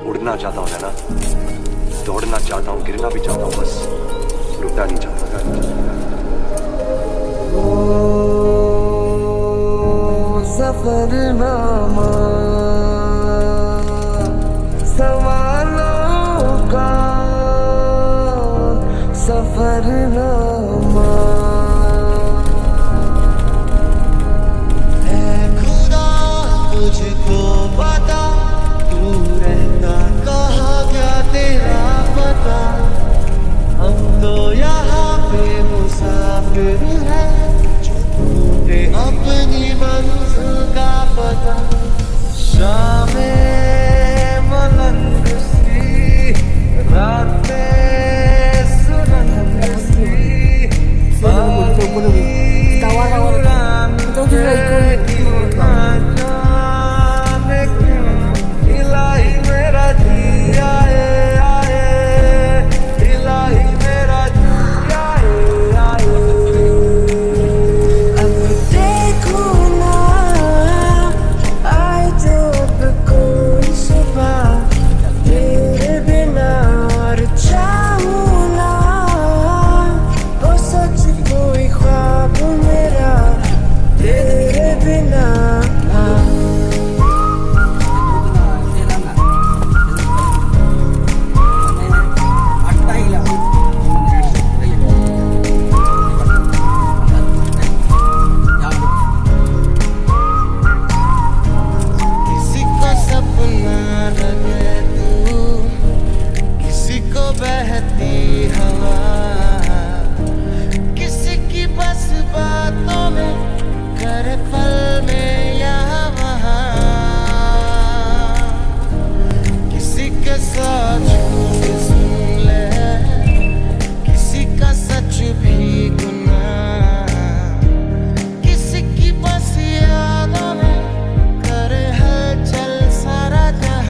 उड़ना चाहता हूँ ना, दौड़ना चाहता हूँ, गिरना भी चाहता हूँ, बस रुकना नहीं चाहता। सफरनामा सवालों का सफरनामा है खुदा तुझको पता, तू रहता कहाँ क्या तेरा पता। हम तो यहाँ पे मुसाफिर हैं, जो ढूंढे अपनी मंजिल का पता। शामें मलंग सी, रातें सुरंग सी, इलाही मेरा जी आए आए, इलाही मेरा जी आए आए। अब देखो ना आए जब कोई सुबह तेरे बिना, और चाहूं ना हो सच कोई ख्वाब मेरा तेरे बिना। किसी को सपना लगे तू, किसी को बहती हवा, किसी की बस बातों में करे पल में यहाँ वहाँ, किसी के साथ